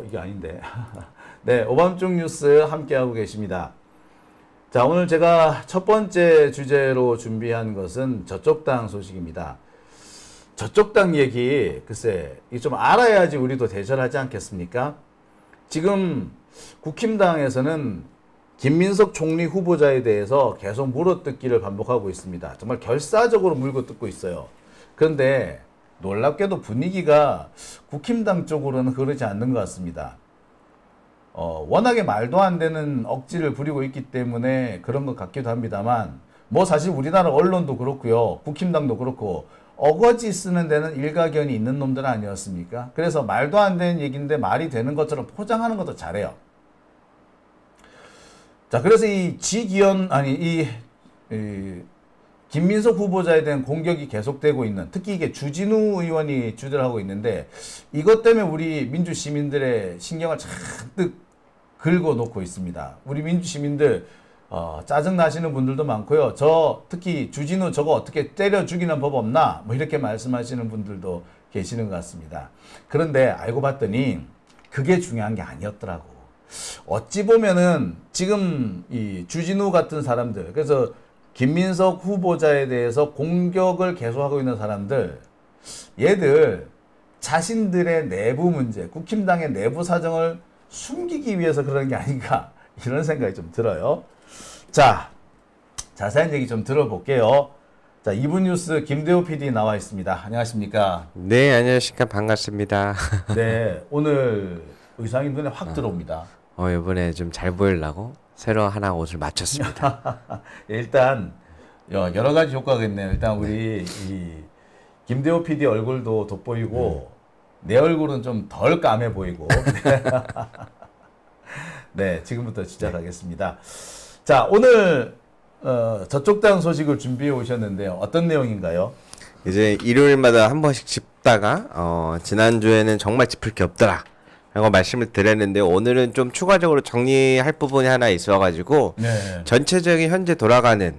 이게 아닌데. 네, 오밤중 뉴스 함께하고 계십니다. 자, 오늘 제가 첫 번째 주제로 준비한 것은 저쪽 당 소식입니다. 저쪽 당 얘기, 글쎄, 이게 좀 알아야지 우리도 대절하지 않겠습니까? 지금 국힘당에서는 김민석 총리 후보자에 대해서 계속 물어뜯기를 반복하고 있습니다. 정말 결사적으로 물어뜯고 있어요. 그런데 놀랍게도 분위기가 국힘당 쪽으로는 그러지 않는 것 같습니다. 워낙에 말도 안 되는 억지를 부리고 있기 때문에 그런 것 같기도 합니다만, 뭐 사실 우리나라 언론도 그렇고요, 국힘당도 그렇고 어거지 쓰는 데는 일가견이 있는 놈들 아니었습니까? 그래서 말도 안 되는 얘기인데 말이 되는 것처럼 포장하는 것도 잘해요. 자, 그래서 이 김민석 후보자에 대한 공격이 계속되고 있는, 특히 이게 주진우 의원이 주재를 하고 있는데, 이것 때문에 우리 민주 시민들의 신경을 잔뜩 긁어 놓고 있습니다. 우리 민주 시민들 짜증 나시는 분들도 많고요. 특히 주진우 저거 어떻게 때려 죽이는 법 없나? 뭐 이렇게 말씀하시는 분들도 계시는 것 같습니다. 그런데 알고 봤더니 그게 중요한 게 아니었더라고. 어찌 보면은 지금 이 주진우 같은 사람들, 그래서 김민석 후보자에 대해서 공격을 계속하고 있는 사람들, 얘들 자신들의 내부 문제, 국힘당의 내부 사정을 숨기기 위해서 그러는 게 아닌가, 이런 생각이 좀 들어요. 자, 자세한 얘기 좀 들어볼게요. 자, 2부 뉴스 김대호 PD 나와 있습니다. 안녕하십니까? 네, 안녕하십니까. 반갑습니다. 네, 오늘 의상이 눈에 확 들어옵니다. 이번에 좀 잘 보이려고 새로 하나 옷을 맞췄습니다. 일단 여러 가지 효과가 있네요. 일단 우리 이 김대호 PD 얼굴도 돋보이고 내 얼굴은 좀 덜 까매 보이고. 네, 지금부터 시작하겠습니다. 자, 오늘 저쪽 당 소식을 준비해 오셨는데요. 어떤 내용인가요? 이제 일요일마다 한 번씩 짚다가 지난주에는 정말 짚을 게 없더라 라고 말씀을 드렸는데, 오늘은 좀 추가적으로 정리할 부분이 하나 있어가지고 네. 전체적인 현재 돌아가는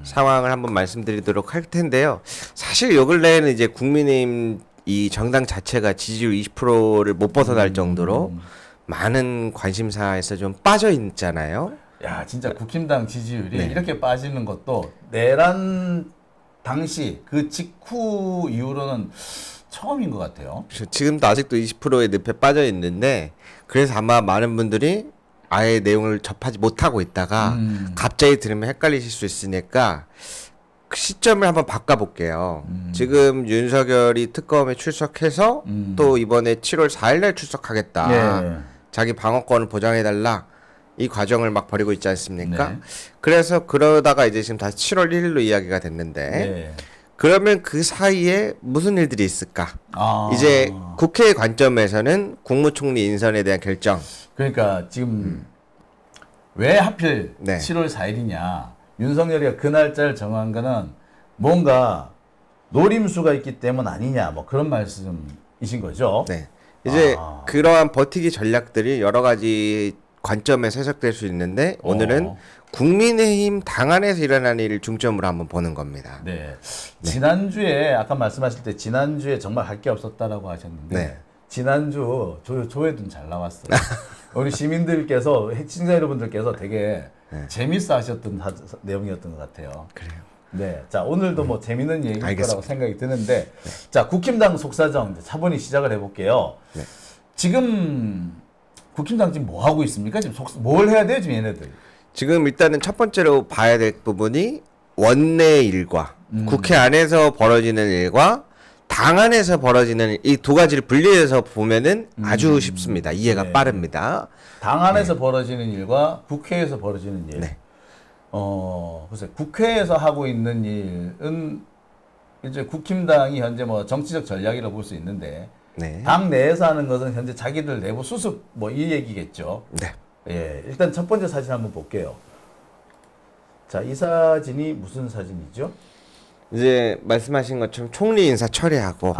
상황을 한번 말씀드리도록 할 텐데요. 사실 요 근래에는 이제 국민의힘 이 정당 자체가 지지율 20%를 못 벗어날 정도로 많은 관심사에서 좀 빠져 있잖아요. 야, 진짜 국힘당 지지율이 네. 이렇게 빠지는 것도 내란 당시 그 직후 이후로는 처음인 것 같아요. 지금도 아직도 20%의 늪에 빠져 있는데, 그래서 아마 많은 분들이 아예 내용을 접하지 못하고 있다가 갑자기 들으면 헷갈리실 수 있으니까 그 시점을 한번 바꿔볼게요. 지금 윤석열이 특검에 출석해서 또 이번에 7월 4일날 출석하겠다. 네. 자기 방어권을 보장해달라. 이 과정을 막 벌이고 있지 않습니까? 네. 그래서 그러다가 이제 지금 다시 7월 1일로 이야기가 됐는데 네. 그러면 그 사이에 무슨 일들이 있을까? 이제 국회의 관점에서는 국무총리 인선에 대한 결정. 그러니까 지금 왜 하필 네. 7월 4일이냐. 윤석열이가 그 날짜를 정한 거는 뭔가 노림수가 있기 때문 아니냐. 뭐 그런 말씀이신 거죠. 네. 이제 그러한 버티기 전략들이 여러 가지 관점에서 해석될 수 있는데, 오늘은 국민의힘 당 안에서 일어나는 일을 중점으로 한번 보는 겁니다. 네. 지난주에 아까 말씀하실 때 지난주에 정말 할 게 없었다라고 하셨는데 네. 지난주 조회도 잘 나왔어요. 우리 시민들께서, 시청자 여러분들께서 되게 네. 재밌어 하셨던 내용이었던 것 같아요. 그래요. 네. 자, 오늘도 뭐 재밌는 얘기일 거라고 생각이 드는데 네. 자, 국힘당 속사정 차분히 시작을 해볼게요. 네. 지금 국힘당 지금 뭐 하고 있습니까? 지금 뭘 해야 돼요, 지금 얘네들? 지금 일단은 첫 번째로 봐야 될 부분이 원내 일과 국회 안에서 벌어지는 일과 당 안에서 벌어지는 이 두 가지를 분리해서 보면은 아주 쉽습니다. 이해가 네. 빠릅니다. 당 안에서 네. 벌어지는 일과 국회에서 벌어지는 일. 네. 글쎄, 국회에서 하고 있는 일은 이제 국힘당이 현재 뭐 정치적 전략이라고 볼 수 있는데 네. 당 내에서 하는 것은 현재 자기들 내부 수습 뭐 이 얘기겠죠. 네. 예, 일단 첫 번째 사진 한번 볼게요. 자, 이 사진이 무슨 사진이죠? 이제 말씀하신 것처럼 총리 인사 처리하고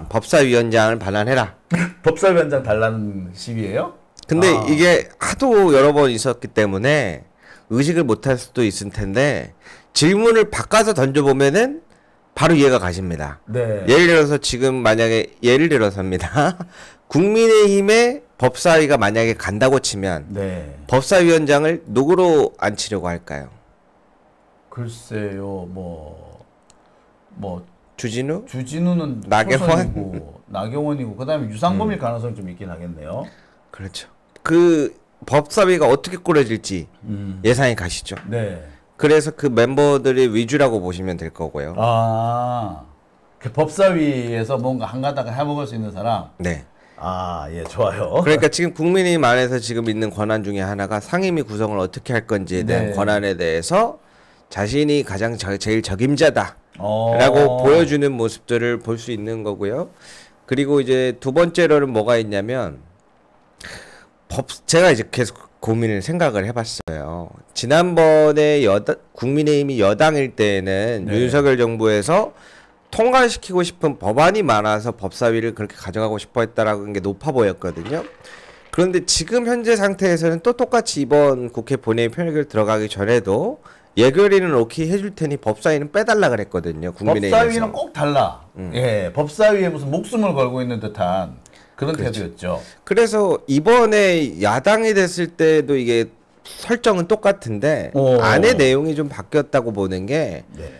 법사위원장을 반환해라. 법사위원장 달라는 시위예요? 근데 이게 하도 여러 번 있었기 때문에 의식을 못할 수도 있을 텐데, 질문을 바꿔서 던져보면은 바로 이해가 가십니다. 네. 예를 들어서 지금 만약에 예를 들어서입니다. 국민의힘의 법사위가 만약에 간다고 치면 네. 법사위원장을 누구로 앉히려고 할까요? 글쎄요, 주진우? 주진우는 나경원? 초선이고, 나경원이고, 그 다음에 유상범일 가능성이 좀 있긴 하겠네요. 그렇죠. 그 법사위가 어떻게 꾸려질지 예상이 가시죠. 네. 그래서 그 멤버들이 위주라고 보시면 될 거고요. 그 법사위에서 뭔가 한가닥 해먹을 수 있는 사람? 네. 예, 좋아요. 그러니까 지금 국민의힘 안에서 지금 있는 권한 중에 하나가 상임위 구성을 어떻게 할 건지에 대한 네. 권한에 대해서 자신이 가장 제일 적임자다. 어. 라고 보여주는 모습들을 볼 수 있는 거고요. 그리고 이제 두 번째로는 뭐가 있냐면 제가 이제 계속 생각을 해봤어요. 지난번에 국민의힘이 여당일 때는 네. 윤석열 정부에서 통과시키고 싶은 법안이 많아서 법사위를 그렇게 가져가고 싶어 했다라는 게 높아 보였거든요. 그런데 지금 현재 상태에서는 또 똑같이 이번 국회 본회의 표결 들어가기 전에도 예결위는 오케이 해줄 테니 법사위는 빼달라 그랬거든요. 국민의힘에서. 법사위는 꼭 달라. 예, 법사위에 무슨 목숨을 걸고 있는 듯한 그런 태도였죠. 그래서 이번에 야당이 됐을 때도 이게 설정은 똑같은데 안의 내용이 좀 바뀌었다고 보는 게 네.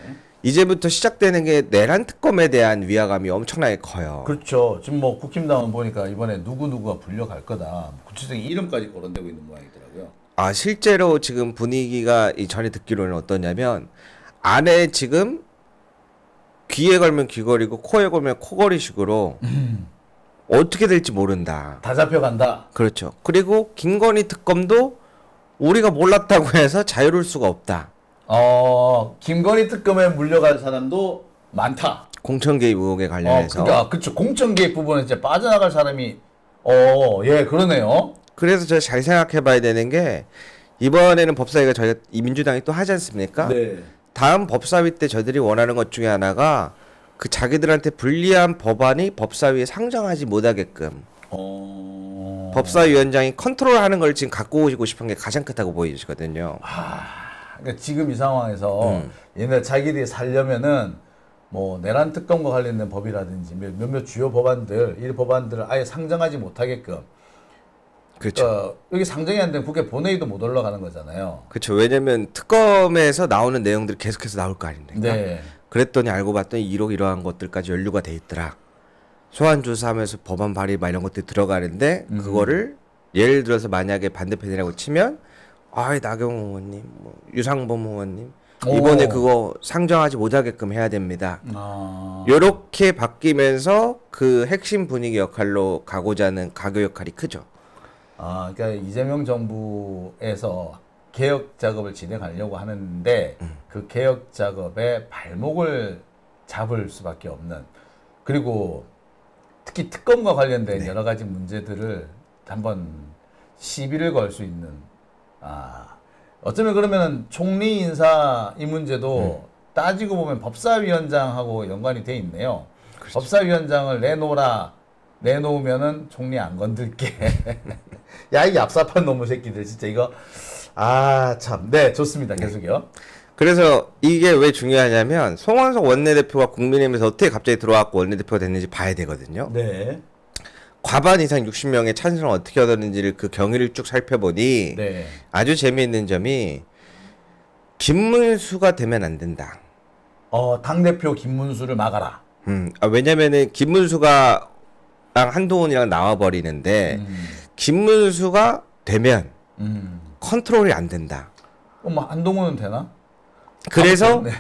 이제부터 시작되는 게 내란 특검에 대한 위화감이 엄청나게 커요. 그렇죠. 지금 뭐 국힘당은 보니까 이번에 누구누구가 불려갈 거다. 구체적인 이름까지 거론되고 있는 모양이더라고요. 실제로 지금 분위기가 전에 듣기로는 어떠냐면 안에 지금 귀에 걸면 귀걸이고 코에 걸면 코걸이식으로 어떻게 될지 모른다. 다 잡혀간다. 그렇죠. 그리고 김건희 특검도 우리가 몰랐다고 해서 자유로울 수가 없다. 김건희 특검에 물려갈 사람도 많다. 공천 개입 의혹에 관련해서. 그러니까 그렇죠. 공천 개입 부분에 이제 빠져나갈 사람이 예, 그러네요. 그래서 제가 잘 생각해봐야 되는 게 이번에는 법사위가 저희가 민주당이 또 하지 않습니까? 네. 다음 법사위 때 저희들이 원하는 것 중에 하나가 그 자기들한테 불리한 법안이 법사위에 상정하지 못하게끔 법사위원장이 컨트롤하는 걸 지금 갖고 오시고 싶은 게 가장 크다고 보이시거든요. 그러니까 지금 이 상황에서 얘네 자기들이 살려면은 뭐 내란 특검과 관련된 법이라든지 몇몇 주요 법안들 이 법안들을 아예 상정하지 못하게끔. 그렇죠. 여기 상정이 안 되면 국회 본회의도 못 올라가는 거잖아요. 그렇죠. 왜냐면 특검에서 나오는 내용들이 계속해서 나올 거 아닙니까? 네. 그랬더니 알고 봤더니 이러한 것들까지 연루가 돼 있더라. 소환 조사하면서 법안 발의 막 이런 것들이 들어가는데 그거를 예를 들어서 만약에 반대편이라고 치면 나경원 의원님, 유상범 의원님 이번에 그거 상정하지 못하게끔 해야 됩니다. 요렇게 바뀌면서 그 핵심 분위기 역할로 가고자 하는 가교 역할이 크죠. 그러니까 이재명 정부에서 개혁 작업을 진행하려고 하는데 그 개혁 작업에 발목을 잡을 수밖에 없는, 그리고 특히 특검과 관련된 여러 가지 문제들을 한번 시비를 걸 수 있는, 어쩌면 그러면은 총리 인사 이 문제도 따지고 보면 법사위원장하고 연관이 돼 있네요. 그렇죠. 법사위원장을 내놓으면은 총리 안 건들게. 야, 이 얍삽한 놈의 새끼들 진짜 이거. 참. 네, 좋습니다. 계속요. 그래서 이게 왜 중요하냐면 송원석 원내대표가 국민의힘에서 어떻게 갑자기 들어왔고 원내대표가 됐는지 봐야 되거든요. 네. 과반 이상 60명의 찬성을 어떻게 얻었는지를 그 경위를 쭉 살펴보니 네. 아주 재미있는 점이 김문수가 되면 안 된다. 당대표 김문수를 막아라. 왜냐면은 김문수가 한동훈이랑 나와버리는데 김문수가 되면 컨트롤이 안 된다. 한동훈은 되나? 그래서 네.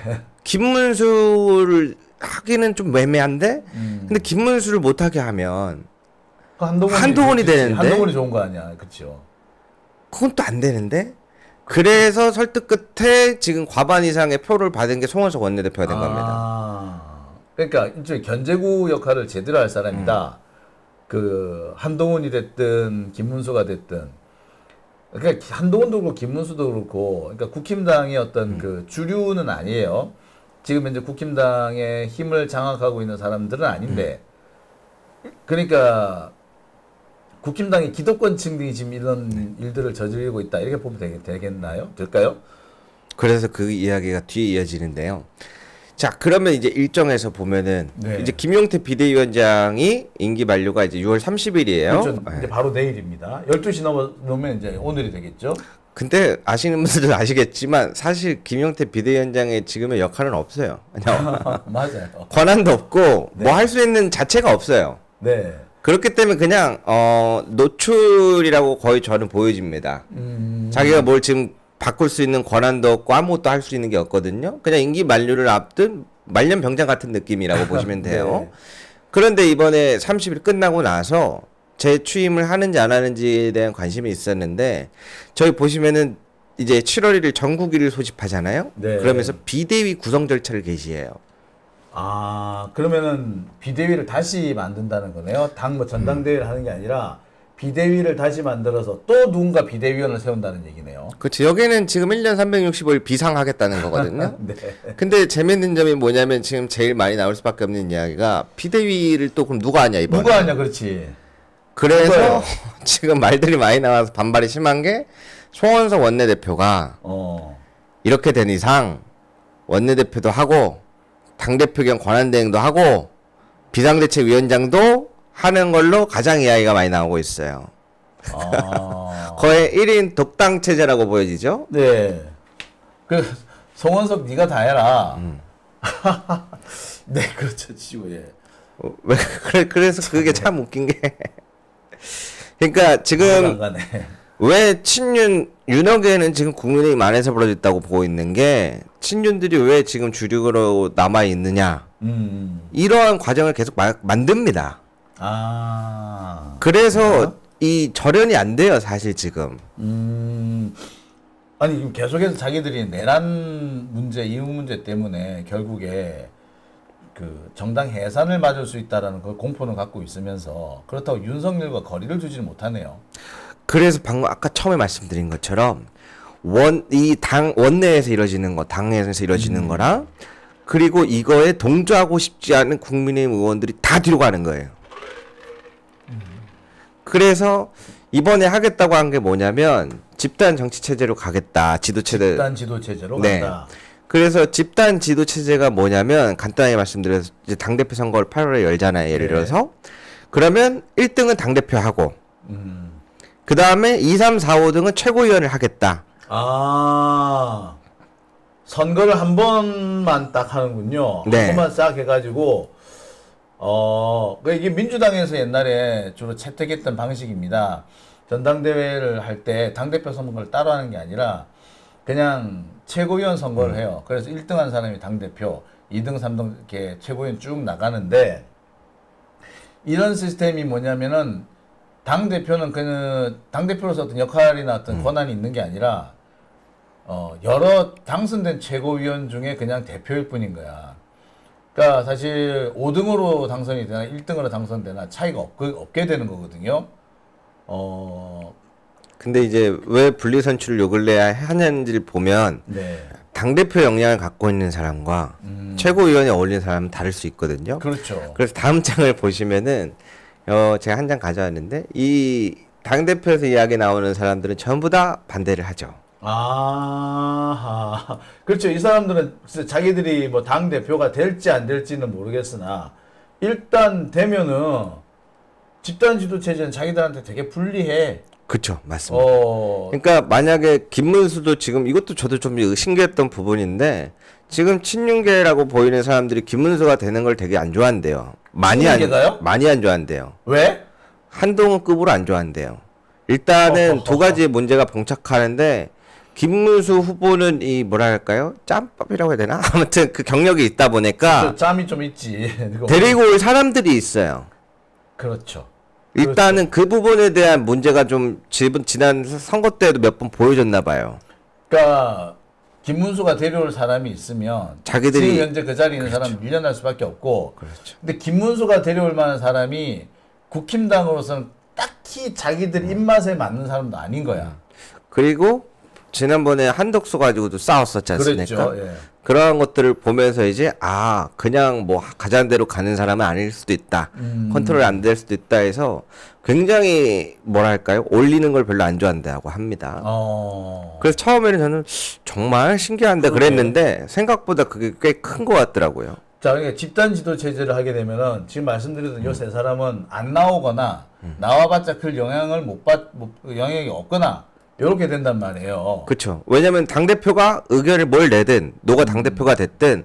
김문수를 하기는 좀 애매한데 근데 김문수를 못하게 하면 한동훈이 되는데 한동훈이 좋은 거 아니야. 그렇죠. 그건 또 안 되는데 그래서 설득 끝에 지금 과반 이상의 표를 받은 게 송원석 원내대표가 된 겁니다. 그러니까 일종의 견제구 역할을 제대로 할 사람이다. 그 한동훈이 됐든 김문수가 됐든, 그러니까 한동훈도 그렇고 김문수도 그렇고, 그러니까 국힘당의 어떤 그 주류는 아니에요. 지금 현재 국힘당의 힘을 장악하고 있는 사람들은 아닌데, 그러니까 국힘당의 기득권층들이 지금 이런 일들을 저지르고 있다, 이렇게 보면 되겠나요? 될까요? 그래서 그 이야기가 뒤에 이어지는데요. 자, 그러면 이제 일정에서 보면은 네. 이제 김용태 비대위원장이 임기 만료가 이제 6월 30일이에요. 그렇죠. 이제 바로 내일입니다. 12시 넘으면 이제 오늘이 되겠죠. 근데 아시는 분들은 아시겠지만 사실 김용태 비대위원장의 지금의 역할은 없어요. 그냥 맞아요. 권한도 없고 네. 뭐 할 수 있는 자체가 없어요. 네. 그렇기 때문에 그냥 노출이라고 거의 저는 보여집니다. 자기가 뭘 지금 바꿀 수 있는 권한도 없고 아무것도 할 수 있는 게 없거든요. 그냥 임기 만료를 앞둔 말년 병장 같은 느낌이라고 보시면 돼요. 네. 그런데 이번에 30일 끝나고 나서 재취임을 하는지 안 하는지에 대한 관심이 있었는데 저희 보시면은 이제 7월 1일 전국일을 소집하잖아요. 네. 그러면서 비대위 구성 절차를 개시해요. 아, 그러면은 비대위를 다시 만든다는 거네요. 당 뭐 전당대회를 하는 게 아니라 비대위를 다시 만들어서 또 누군가 비대위원을 세운다는 얘기네요. 그렇죠. 여기는 지금 1년 365일 비상하겠다는 거거든요. 네. 근데 재밌는 점이 뭐냐면 지금 제일 많이 나올 수밖에 없는 이야기가 비대위를 또 그럼 누가 하냐 이번에. 누가 하냐, 그렇지. 그래서 누가요? 지금 말들이 많이 나와서 반발이 심한 게 송원석 원내대표가 이렇게 된 이상 원내대표도 하고 당대표 겸 권한대행도 하고 비상대책위원장도 하는 걸로 가장 이야기가 많이 나오고 있어요. 아. 거의 1인 독당 체제라고 보여지죠? 네. 그 송원석 네가 다 해라. 네, 그렇죠. 지금 예. 그래서 그게 참 웃긴 게 그러니까 이해가 지금 안 가네. 왜 친윤 윤핵에는 지금 국민의힘 안에서 벌어졌다고 보고 있는 게 친윤들이 왜 지금 주력으로 남아 있느냐 이러한 과정을 계속 만듭니다. 아. 그래서 이 절연이 안 돼요 사실 지금. 아니 지금 계속해서 자기들이 내란 문제, 이후 문제 때문에 결국에 그 정당 해산을 맞을 수 있다라는 그 공포는 갖고 있으면서 그렇다고 윤석열과 거리를 두지는 못하네요. 그래서 방금 아까 처음에 말씀드린 것처럼 원내에서 이루어지는 거, 당내에서 이루어지는 거랑 그리고 이거에 동조하고 싶지 않은 국민의힘 의원들이 다 뒤로 가는 거예요. 그래서 이번에 하겠다고 한 게 뭐냐면 집단 정치 체제로 가겠다. 집단 지도 체제로 네. 간다. 그래서 집단 지도 체제가 뭐냐면 간단하게 말씀드려서 이제 당대표 선거를 8월에 열잖아요. 예를 네. 들어서. 그러면 1등은 당대표 하고 그 다음에 2, 3, 4, 5등은 최고위원을 하겠다. 아, 선거를 한 번만 딱 하는군요. 네. 한 번만 싹 해가지고, 그러니까 이게 민주당에서 옛날에 주로 채택했던 방식입니다. 전당대회를 할 때 당대표 선거를 따로 하는 게 아니라 그냥 최고위원 선거를 해요. 그래서 1등 한 사람이 당대표, 2등, 3등 이렇게 최고위원 쭉 나가는데 이런 시스템이 뭐냐면은 당대표는 그 당대표로서 어떤 역할이나 어떤 권한이 있는 게 아니라 여러 당선된 최고위원 중에 그냥 대표일 뿐인 거야. 그러니까 사실 5등으로 당선이 되나 1등으로 당선되나 차이가 없게 되는 거거든요. 근데 이제 왜 분리선출을 요 근래 하는지를 보면 네. 당대표 역량을 갖고 있는 사람과 최고위원에 어울리는 사람은 다를 수 있거든요. 그렇죠. 그래서 다음 장을 보시면은 제가 한 장 가져왔는데 이 당대표에서 이야기 나오는 사람들은 전부 다 반대를 하죠. 아, 그렇죠. 이 사람들은 진짜 자기들이 뭐 당 대표가 될지 안 될지는 모르겠으나 일단 되면은 집단 지도 체제는 자기들한테 되게 불리해. 그렇죠, 맞습니다. 어, 그러니까 만약에 김문수도 지금 이것도 저도 좀 신기했던 부분인데 지금 친윤계라고 보이는 사람들이 김문수가 되는 걸 되게 안 좋아한대요. 많이 안 좋아한대요. 왜? 한동훈급으로 안 좋아한대요. 일단은 두 가지 문제가 봉착하는데 김문수 후보는 이 뭐랄까요? 짬밥이라고 해야 되나? 아무튼 그 경력이 있다 보니까 짬이 좀 있지. 데리고 올 사람들이 있어요. 그렇죠. 일단은 그 부분에 대한 문제가 좀 지난 선거 때도 몇 번 보여줬나 봐요. 그러니까 김문수가 데려올 사람이 있으면 자기들이 지금 현재 그 자리에 있는 사람은 밀려날 수밖에 없고. 그렇죠. 근데 김문수가 데려올 만한 사람이 국힘당으로서는 딱히 자기들 입맛에 맞는 사람도 아닌 거야. 그리고 지난번에 한덕수 가지고도 싸웠었지 않습니까? 그랬죠. 예. 그러한 것들을 보면서 이제 그냥 뭐 가자는 대로 가는 사람은 아닐 수도 있다. 컨트롤 안 될 수도 있다 해서 굉장히 뭐랄까요? 올리는 걸 별로 안 좋아한다고 합니다. 그래서 처음에는 저는 정말 신기한데 그랬는데 생각보다 그게 꽤 큰 것 같더라고요. 자, 그러니까 집단 지도 체제를 하게 되면은 지금 말씀드렸던 요 세 사람은 안 나오거나 나와봤자 그 영향을 영향이 없거나 이렇게 된단 말이에요. 그렇죠. 왜냐면 당대표가 의견을 뭘 내든 누가 당대표가 됐든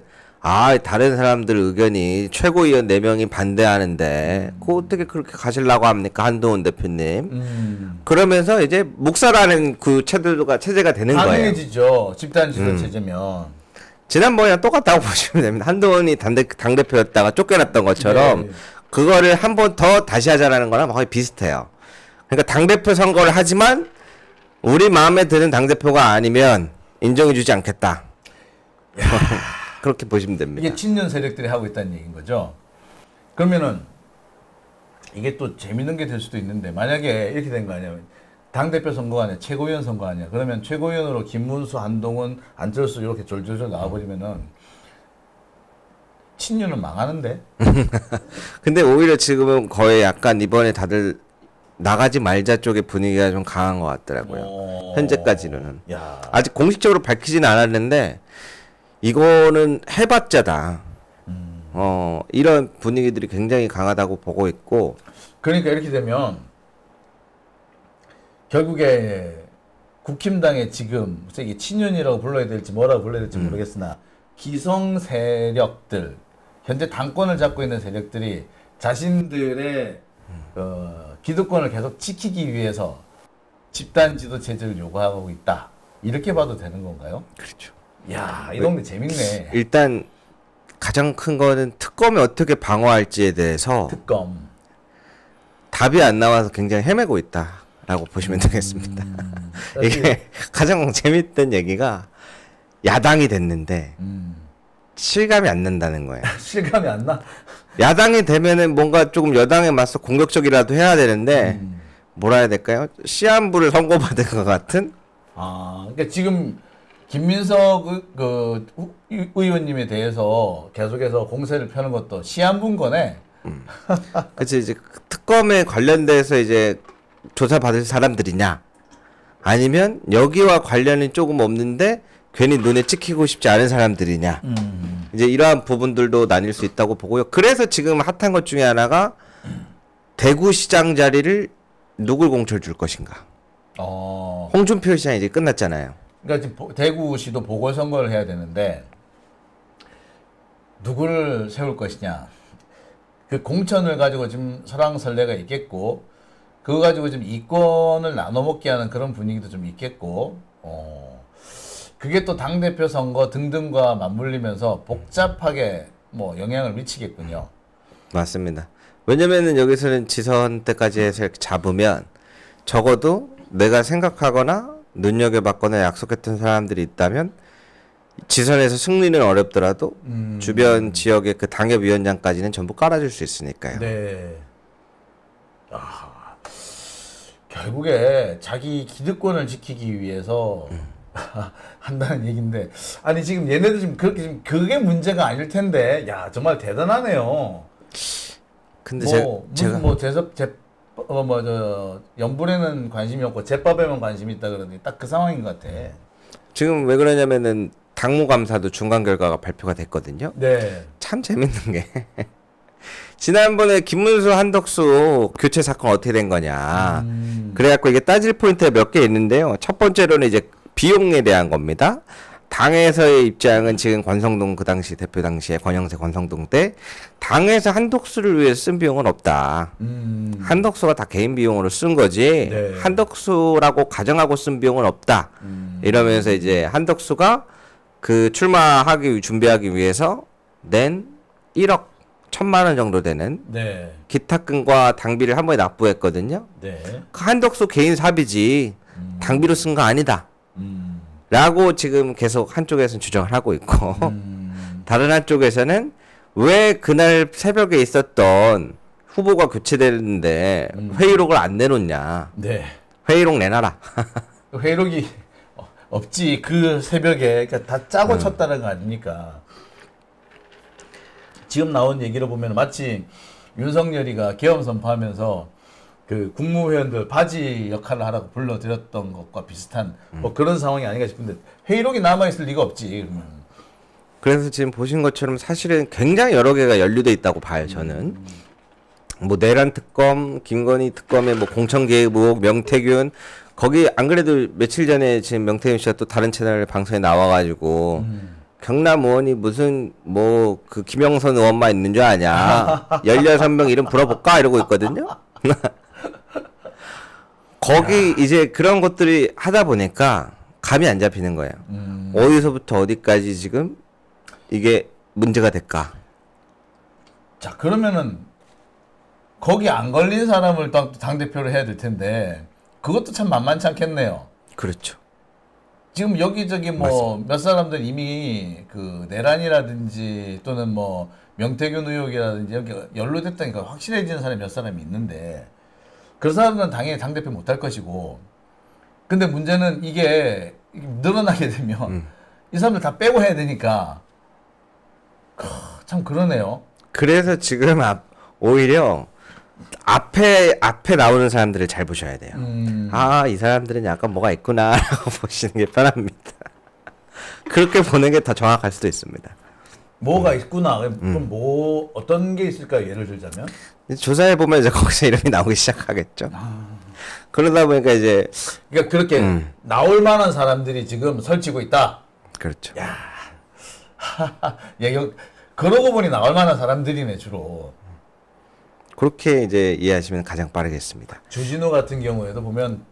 다른 사람들 의견이 최고위원 4명이 반대하는데 그거 어떻게 그렇게 가시려고 합니까? 한동훈 대표님. 그러면서 이제 묵살하는 그 체제가 되는 거예요. 가능해지죠. 집단 지도 체제면. 지난번이랑 똑같다고 보시면 됩니다. 한동훈이 당대표였다가 쫓겨났던 것처럼 네. 그거를 한 번 더 다시 하자라는 거랑 거의 비슷해요. 그러니까 당대표 선거를 하지만 우리 마음에 드는 당대표가 아니면 인정해주지 않겠다. 그렇게 보시면 됩니다. 이게 친년 세력들이 하고 있다는 얘기인 거죠. 그러면은 이게 또 재밌는 게 될 수도 있는데 만약에 이렇게 된 거 아니야? 당대표 선거가 아니야, 최고위원 선거 아니야? 그러면 최고위원으로 김문수, 한동훈, 안철수 이렇게 졸졸졸 나와버리면은 친년은 망하는데? 근데 오히려 지금은 거의 약간 이번에 다들 나가지 말자 쪽의 분위기가 좀 강한 것 같더라고요. 현재까지는. 야. 아직 공식적으로 밝히지는 않았는데 이거는 해봤자다. 이런 분위기들이 굉장히 강하다고 보고 있고. 그러니까 이렇게 되면 결국에 국힘당의 지금 이게 친윤이라고 불러야 될지 뭐라고 불러야 될지 모르겠으나 기성 세력들 현재 당권을 잡고 있는 세력들이 자신들의 기득권을 계속 지키기 위해서 집단 지도 체제를 요구하고 있다. 이렇게 봐도 되는 건가요? 그렇죠. 야, 이 동네 재밌네. 일단 가장 큰 거는 특검이 어떻게 방어할지에 대해서 특검. 답이 안 나와서 굉장히 헤매고 있다라고 보시면 되겠습니다. 이게 가장 재밌던 얘기가 야당이 됐는데 실감이 안 난다는 거예요. 실감이 안 나? 야당이 되면은 뭔가 조금 여당에 맞서 공격적이라도 해야 되는데 뭐라 해야 될까요? 시한부를 선고받은 것 같은? 그러니까 지금 김민석 의원님에 대해서 계속해서 공세를 펴는 것도 시한부인 거네. 그치, 이제 특검에 관련돼서 이제 조사받을 사람들이냐? 아니면 여기와 관련이 조금 없는데 괜히 눈에 찍히고 싶지 않은 사람들이냐? 이제 이러한 부분들도 나뉠 수 있다고 보고요. 그래서 지금 핫한 것 중에 하나가 대구시장 자리를 누굴 공천 줄 것인가? 홍준표 시장이 이제 끝났잖아요. 그러니까 지금 대구시도 보궐선거를 해야 되는데 누구를 세울 것이냐? 그 공천을 가지고 지금 설왕설래가 있겠고 그거 가지고 지금 이권을 나눠 먹게 하는 그런 분위기도 좀 있겠고 그게 또 당대표 선거 등등과 맞물리면서 복잡하게 뭐 영향을 미치겠군요. 맞습니다. 왜냐면은 여기서는 지선 때까지 해서 이렇게 잡으면 적어도 내가 생각하거나 눈여겨봤거나 약속했던 사람들이 있다면 지선에서 승리는 어렵더라도 주변 지역의 그 당협위원장까지는 전부 깔아줄 수 있으니까요. 네. 결국에 자기 기득권을 지키기 위해서 한다는 얘기인데 아니 지금 얘네들 지금 그렇게 지금 그게 문제가 아닐 텐데 야 정말 대단하네요. 근데 무슨 뭐 연불에는 관심이 없고 제법에만 관심이 있다 그러니 딱 그 상황인 것 같아. 지금 왜 그러냐면은 당무감사도 중간 결과가 발표가 됐거든요. 네. 참 재밌는 게 지난번에 김문수 한덕수 교체 사건 어떻게 된 거냐. 그래갖고 이게 따질 포인트가 몇 개 있는데요. 첫 번째로는 이제 비용에 대한 겁니다. 당에서의 입장은 지금 권성동 그 당시 대표 당시에 권영세 권성동 때 당에서 한덕수를 위해 쓴 비용은 없다. 한덕수가 다 개인 비용으로 쓴 거지. 네. 한덕수라고 가정하고 쓴 비용은 없다. 이러면서 이제 한덕수가 그 준비하기 위해서 낸 1억 1,000만 원 정도 되는 네. 기타금과 당비를 한 번에 납부했거든요. 네. 그 한덕수 개인 사비지 당비로 쓴 거 아니다. 라고 지금 계속 한쪽에서는 주장을 하고 있고 다른 한쪽에서는 왜 그날 새벽에 있었던 후보가 교체되는데 회의록을 안 내놓냐. 네. 회의록 내놔라. 회의록이 없지. 그 새벽에 그러니까 다 짜고 쳤다는 거 아닙니까? 지금 나온 얘기를 보면 마치 윤석열이가 계엄 선포하면서 그 국무회원들 바지 역할을 하라고 불러들였던 것과 비슷한 뭐 그런 상황이 아닌가 싶은데 회의록이 남아있을 리가 없지. 그러면. 그래서 지금 보신 것처럼 사실은 굉장히 여러 개가 연루돼 있다고 봐요, 저는. 뭐 내란 특검, 김건희 특검의 뭐 공천개입 의혹, 명태균 거기 안 그래도 며칠 전에 지금 명태균 씨가 또 다른 채널 방송에 나와가지고 경남 의원이 무슨 뭐 그 김영선 의원만 있는 줄 아냐 16명 이름 불어볼까 이러고 있거든요. 거기 이제 그런 것들이 하다 보니까 감이 안 잡히는 거예요. 어디서부터 어디까지 지금 이게 문제가 될까? 자, 그러면은 거기 안 걸린 사람을 당대표를 해야 될 텐데 그것도 참 만만치 않겠네요. 그렇죠. 지금 여기저기 뭐 몇 사람들 이미 그 내란이라든지 또는 뭐 명태균 의혹이라든지 여기 연루됐다니까 확실해지는 사람이 몇 사람이 있는데 그 사람들은 당연히 당대표 못할 것이고 근데 문제는 이게 늘어나게 되면 이 사람들 다 빼고 해야 되니까 참 그러네요. 그래서 지금 오히려 앞에 나오는 사람들을 잘 보셔야 돼요. 아, 이 사람들은 약간 뭐가 있구나라고 보시는 게 편합니다. 그렇게 보는 게 더 정확할 수도 있습니다. 뭐가 있구나. 그럼 뭐 어떤 게 있을까요? 예를 들자면 조사해 보면 이제 거기서 이름이 나오기 시작하겠죠. 그러다 보니까 이제 그러니까 그렇게 나올 만한 사람들이 지금 설치고 있다. 그렇죠. 야, 그러고 보니 나올 만한 사람들이네 주로. 그렇게 이제 이해하시면 가장 빠르겠습니다. 주진우 같은 경우에도 보면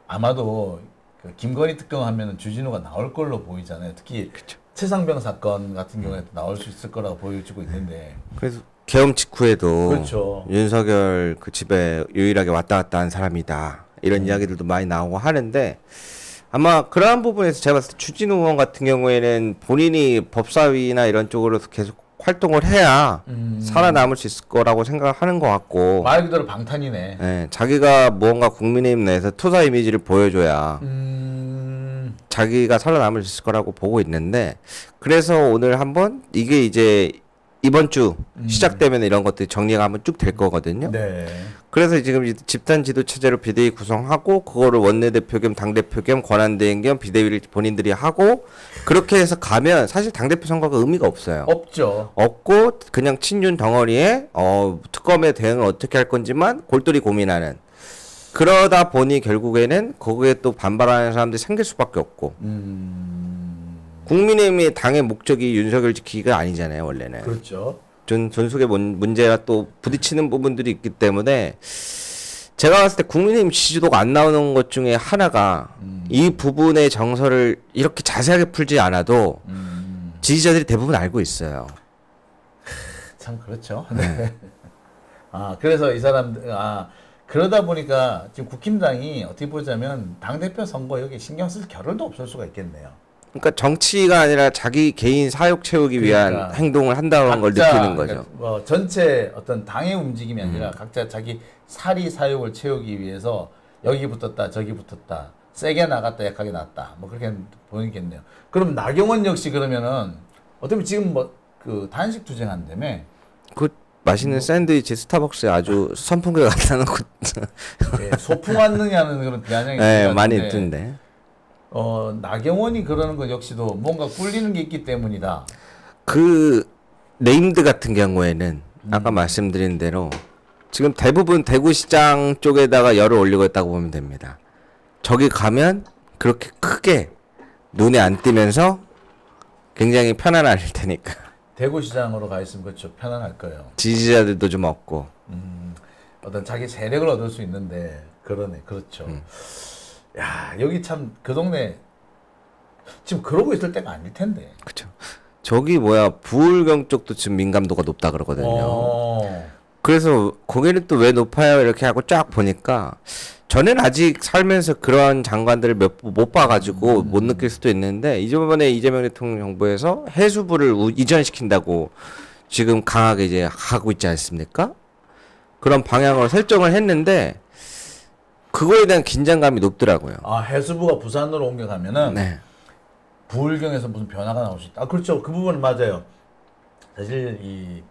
아마도 그 김건희 특검 하면은 주진우가 나올 걸로 보이잖아요. 특히 그쵸. 최상병 사건 같은 경우에도 나올 수 있을 거라고 보여지고 있는데. 그래서 계엄 직후에도 그렇죠. 윤석열 그 집에 유일하게 왔다 갔다 한 사람이다. 이런 이야기들도 많이 나오고 하는데 아마 그러한 부분에서 제가 봤을 때 추진우 의원 같은 경우에는 본인이 법사위나 이런 쪽으로 계속 활동을 해야 살아남을 수 있을 거라고 생각을 하는 것 같고 말 그대로 방탄이네. 네, 자기가 무언가 국민의힘 내에서 투사 이미지를 보여줘야 자기가 살아남을 수 있을 거라고 보고 있는데 그래서 오늘 한번 이게 이제 이번 주 시작되면 이런 것들이 정리가 한번 쭉 될 거거든요. 네. 그래서 지금 집단 지도 체제로 비대위 구성하고 그거를 원내대표 겸 당대표 겸 권한대행 겸 비대위를 본인들이 하고 그렇게 해서 가면 사실 당대표 선거가 의미가 없어요. 없죠. 없고 그냥 친윤 덩어리에 특검의 대응을 어떻게 할 건지만 골똘히 고민하는 그러다 보니 결국에는 거기에 또 반발하는 사람들이 생길 수밖에 없고 국민의힘의 당의 목적이 윤석열 지키기가 아니잖아요 원래는. 그렇죠. 전속의 문제가 또 부딪히는 부분들이 있기 때문에 제가 봤을 때 국민의힘 지지도가 안 나오는 것 중에 하나가 이 부분의 정서를 이렇게 자세하게 풀지 않아도 지지자들이 대부분 알고 있어요. 참 그렇죠. 네. 아 그래서 이 사람들 그러다 보니까 지금 국힘당이 어떻게 보자면 당대표 선거 여기 신경 쓸 겨를도 없을 수가 있겠네요. 그러니까 정치가 아니라 자기 개인 사욕 채우기 위한 행동을 한다는 걸 느끼는 거죠. 그러니까 뭐 전체 어떤 당의 움직임이 아니라 각자 자기 사리 사욕을 채우기 위해서 여기 붙었다 저기 붙었다 세게 나갔다 약하게 났다 뭐 그렇게 보이겠네요. 그럼 나경원 역시 그러면은 어떻게 지금 뭐 그 단식 투쟁한다며? 그 맛있는 샌드위치 스타벅스에 아주 선풍기가 갖다는 것. 네, 소풍 왔느냐는 그런 비아냥이 네, 많이 있던데. 나경원이 그러는 것 역시도 뭔가 꿀리는 게 있기 때문이다. 그 네임드 같은 경우에는 아까 말씀드린 대로 지금 대부분 대구시장 쪽에다가 열을 올리고 있다고 보면 됩니다. 저기 가면 그렇게 크게 눈에 안 띄면서 굉장히 편안할 테니까. 대구시장으로 가 있으면 그렇죠. 편안할 거예요. 지지자들도 좀 없고. 어떤 자기 세력을 얻을 수 있는데 그러네. 그렇죠. 야 여기 참 그 동네 지금 그러고 있을 때가 아닐 텐데. 그렇죠. 저기 부울경 쪽도 지금 민감도가 높다 그러거든요. 그래서 거기는 또 왜 높아요 이렇게 하고 쫙 보니까 저는 아직 살면서 그러한 장관들을 못 봐가지고 못 느낄 수도 있는데 이번에 이재명 대통령 정부에서 해수부를 이전시킨다고 지금 강하게 이제 하고 있지 않습니까? 그런 방향으로 설정을 했는데 그거에 대한 긴장감이 높더라고요. 아, 해수부가 부산으로 옮겨가면은 네. 부울경에서 무슨 변화가 나올 수 있다. 아, 그렇죠. 그 부분은 맞아요. 사실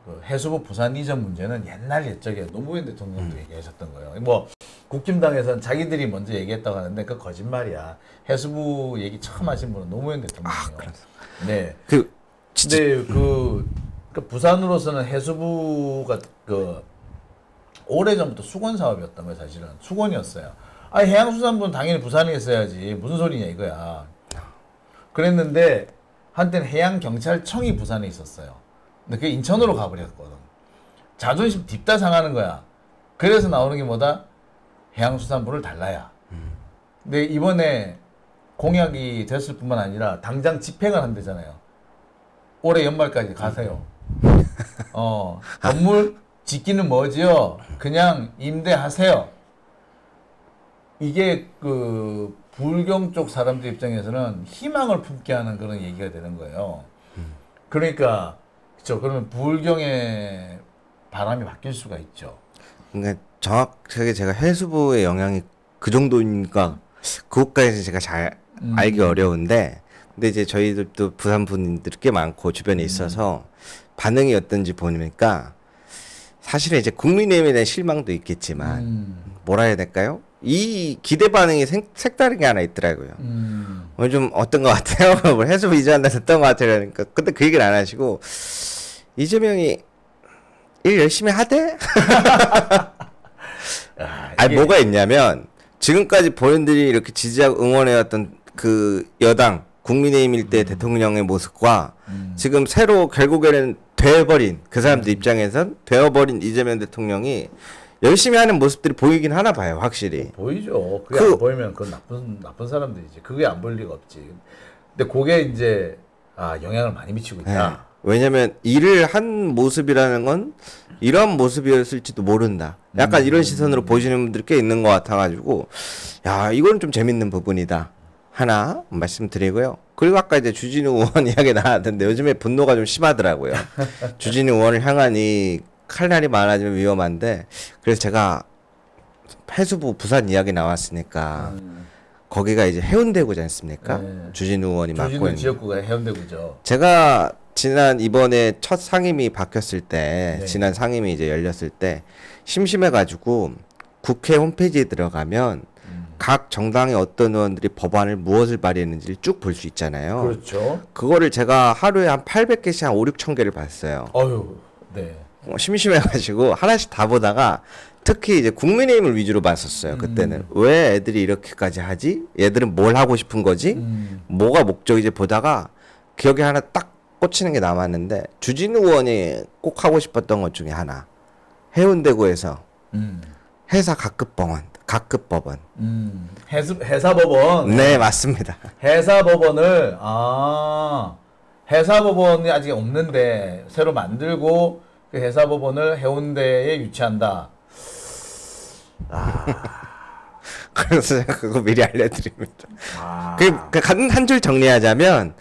그 해수부 부산 이전 문제는 옛날 옛적에 노무현 대통령도 얘기하셨던 거예요. 뭐 국힘당에서는 자기들이 먼저 얘기했다고 하는데 그 거짓말이야. 해수부 얘기 처음 하신 분은 노무현 대통령이에요. 네. 진짜 근데 그 부산으로서는 해수부가 오래전부터 수건 사업이었던 거예요. 사실은 수건이었어요. 아, 해양수산부는 당연히 부산에 있어야지. 무슨 소리냐 이거야. 그랬는데 한때는 해양경찰청이 부산에 있었어요. 근데 그게 인천으로 가버렸거든. 자존심 딥다 상하는 거야. 그래서 나오는 게 뭐다? 해양수산부를 달라야. 근데 이번에 공약이 됐을 뿐만 아니라 당장 집행을 한대잖아요. 올해 연말까지 가세요. 건물 짓기는 뭐지요? 그냥 임대하세요. 이게 그 불경 쪽 사람들 입장에서는 희망을 품게 하는 그런 얘기가 되는 거예요. 그러니까 그렇죠. 그러면 불경의 바람이 바뀔 수가 있죠. 그러니까 정확하게 제가 해수부의 영향이 그 정도인가 그것까지 제가 잘 알기 어려운데 근데 이제 저희들도 부산 분들이 꽤 많고 주변에 있어서 반응이 어떤지 보니까 사실은 이제 국민의힘에 대한 실망도 있겠지만 뭐라 해야 될까요? 이 기대 반응이 색다른 게 하나 있더라고요. 오늘 좀 어떤 것 같아요? 뭐 해수부 이전한다 했던 것 같아요. 그러니까 근데 그 얘기를 안 하시고 이재명이 일 열심히 하대? 아니 뭐가 있냐면 지금까지 본인들이 이렇게 지지하고 응원해왔던 그 여당 국민의힘일 때 대통령의 모습과 지금 새로 결국에는 되어버린 그 사람들 입장에선 되어버린 이재명 대통령이 열심히 하는 모습들이 보이긴 하나 봐요, 확실히. 보이죠. 그게 안 보이면 그건 나쁜 사람들이지. 그게 안 보일 리가 없지. 근데 그게 이제 영향을 많이 미치고 있다. 네. 왜냐면 일을 한 모습이라는 건 이런 모습이었을지도 모른다. 약간 이런 시선으로 보시는 분들이 꽤 있는 것 같아가지고 야 이건 좀 재밌는 부분이다. 하나 말씀드리고요. 그리고 아까 이제 주진우 의원 이야기 나왔는데 요즘에 분노가 좀 심하더라고요. 주진우 의원을 향한 이 칼날이 많아지면 위험한데 그래서 제가 해수부 부산 이야기 나왔으니까 거기가 이제 해운대구지 않습니까? 네. 주진우 의원이 맡고 있는 주진우 지역구가 해운대구죠. 제가 이번에 첫 상임위 바뀌었을 때 네. 지난 상임위 이제 열렸을 때 심심해가지고 국회 홈페이지에 들어가면 각 정당의 어떤 의원들이 법안을 무엇을 발의했는지를 쭉 볼 수 있잖아요. 그렇죠. 그거를 제가 하루에 한 800개씩 한 5, 6천 개를 봤어요. 어휴, 네. 심심해가지고 하나씩 다 보다가 특히 이제 국민의힘을 위주로 봤었어요. 그때는 왜 애들이 이렇게까지 하지? 얘들은 뭘 하고 싶은 거지? 뭐가 목적이지? 보다가 기억에 하나 딱 꽂히는 게 남았는데 주진우 의원이 꼭 하고 싶었던 것 중에 하나 해운대구에서 회사 각급법원 회사법원 네 맞습니다. 회사법원을 회사법원이 아직 없는데 새로 만들고 그 회사법원을 해운대에 유치한다. 그래서 제가 그거 미리 알려드립니다. 한 줄 정리하자면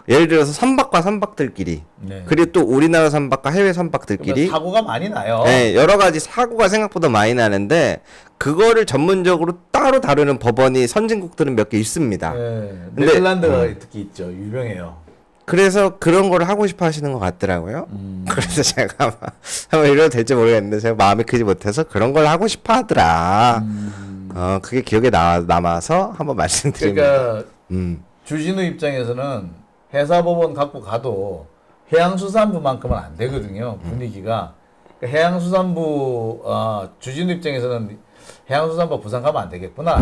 예를 들어서 선박과 선박들끼리 네. 그리고 또 우리나라 선박과 해외 선박들끼리 사고가 많이 나요. 네, 여러 가지 사고가 생각보다 많이 나는데 그거를 전문적으로 따로 다루는 법원이 선진국들은 몇 개 있습니다. 네, 네덜란드가 특히 있죠. 유명해요. 그래서 그런 걸 하고 싶어 하시는 것 같더라고요. 그래서 제가 한번 이래도 될지 모르겠는데 제가 마음이 크지 못해서 그런 걸 하고 싶어 하더라. 그게 기억에 남아서 한번 말씀드립니다. 그러니까 주진우 입장에서는 회사법원 갖고 가도 해양수산부만큼은 안 되거든요. 분위기가. 그러니까 해양수산부 주진우 입장에서는 해양수산부 부산 가면 안 되겠구나.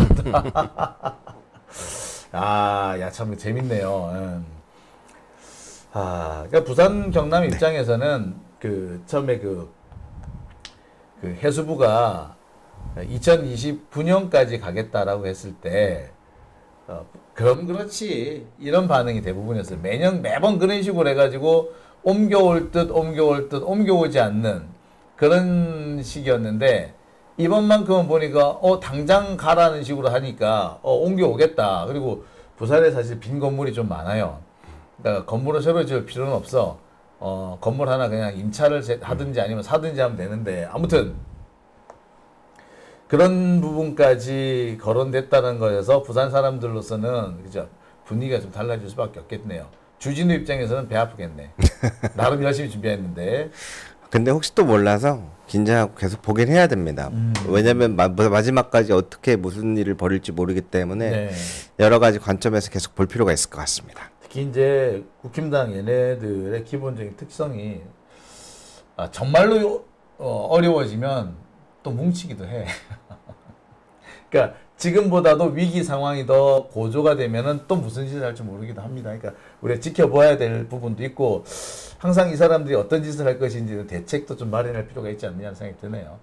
야 참 재밌네요. 그러니까 부산 경남 입장에서는 그 처음에 그 해수부가 2029년까지 가겠다라고 했을 때 그럼 그렇지 이런 반응이 대부분이었어요. 매번 그런 식으로 해가지고 옮겨올 듯 옮겨오지 않는 그런 식이었는데 이번만큼은 보니까 당장 가라는 식으로 하니까 옮겨오겠다. 그리고 부산에 사실 빈 건물이 좀 많아요. 그러니까 건물을 새로 지을 필요는 없어. 건물 하나 그냥 임차를 하든지 아니면 사든지 하면 되는데 아무튼 그런 부분까지 거론됐다는 거여서 부산 사람들로서는 그죠 분위기가 좀 달라질 수밖에 없겠네요. 주진우 입장에서는 배 아프겠네. 나름 열심히 준비했는데. 근데 혹시 또 몰라서 긴장하고 계속 보긴 해야 됩니다. 왜냐면 마지막까지 어떻게 무슨 일을 벌일지 모르기 때문에 네. 여러 가지 관점에서 계속 볼 필요가 있을 것 같습니다. 특히 이제 국힘당 얘네들의 기본적인 특성이 정말로 어려워지면 또 뭉치기도 해. 그러니까 지금보다도 위기 상황이 더 고조가 되면은 또 무슨 짓을 할지 모르기도 합니다. 그러니까 우리가 지켜봐야 될 부분도 있고 항상 이 사람들이 어떤 짓을 할 것인지 대책도 좀 마련할 필요가 있지 않느냐는 생각이 드네요.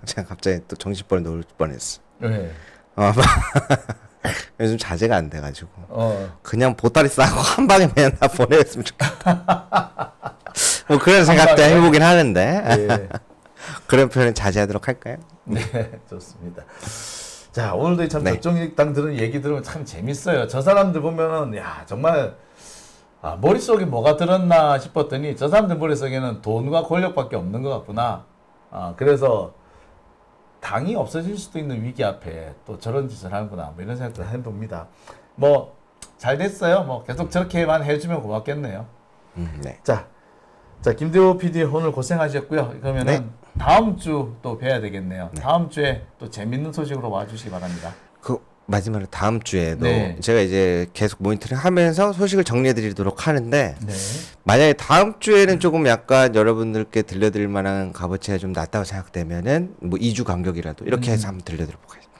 제가 갑자기 또 정신벌 놓을 뻔했어. 네. 요즘 자제가 안 돼가지고 그냥 보따리 싸고 한 방에 그냥 다 보내줬으면 좋겠다. 뭐 그런 생각도 해보긴 하는데 예. 그런 표현은 자제하도록 할까요? 네, 좋습니다. 자, 오늘도 참 네. 적정당 들은 얘기 들으면 참 재밌어요. 저 사람들 보면은 야 정말 머릿속에 뭐가 들었나 싶었더니 저 사람들 머릿속에는 돈과 권력밖에 없는 것 같구나. 그래서 당이 없어질 수도 있는 위기 앞에 또 저런 짓을 하는구나. 뭐 이런 생각도 해봅니다. 뭐 잘 됐어요. 뭐 계속 저렇게만 해주면 고맙겠네요. 네. 자, 김대호 PD 오늘 고생하셨고요. 그러면은 네. 다음 주 또 뵈야 되겠네요. 네. 다음 주에 또 재밌는 소식으로 와주시기 바랍니다. 그 마지막으로 다음 주에도 네. 제가 이제 계속 모니터링 하면서 소식을 정리해드리도록 하는데 네. 만약에 다음 주에는 조금 약간 여러분들께 들려드릴 만한 값어치가 좀 낮다고 생각되면은 뭐 2주 간격이라도 이렇게 해서 한번 들려드려보겠습니다.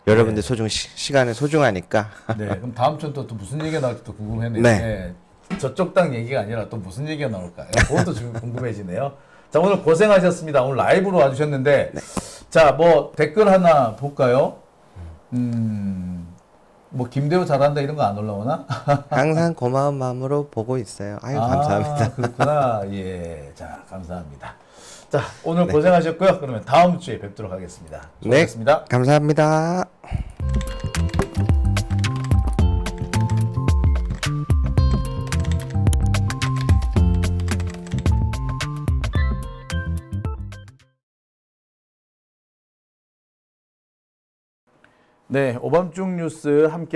여러분들 소중 시간은 소중하니까. 네. 그럼 다음 주는 또 무슨 얘기가 나올지 또 궁금했네요. 네. 저쪽 당 얘기가 아니라 또 무슨 얘기가 나올까요? 그것도 지금 궁금해지네요. 자, 오늘 고생하셨습니다. 오늘 라이브로 와주셨는데, 네. 자, 뭐 댓글 하나 볼까요? 뭐 김대호 잘한다 이런 거 안 올라오나? 항상 고마운 마음으로 보고 있어요. 아유 감사합니다. 그렇구나. 예, 자, 감사합니다. 자, 오늘 네. 고생하셨고요. 그러면 다음 주에 뵙도록 하겠습니다. 네, 수고하셨습니다. 감사합니다. 네, 오밤중 뉴스 함께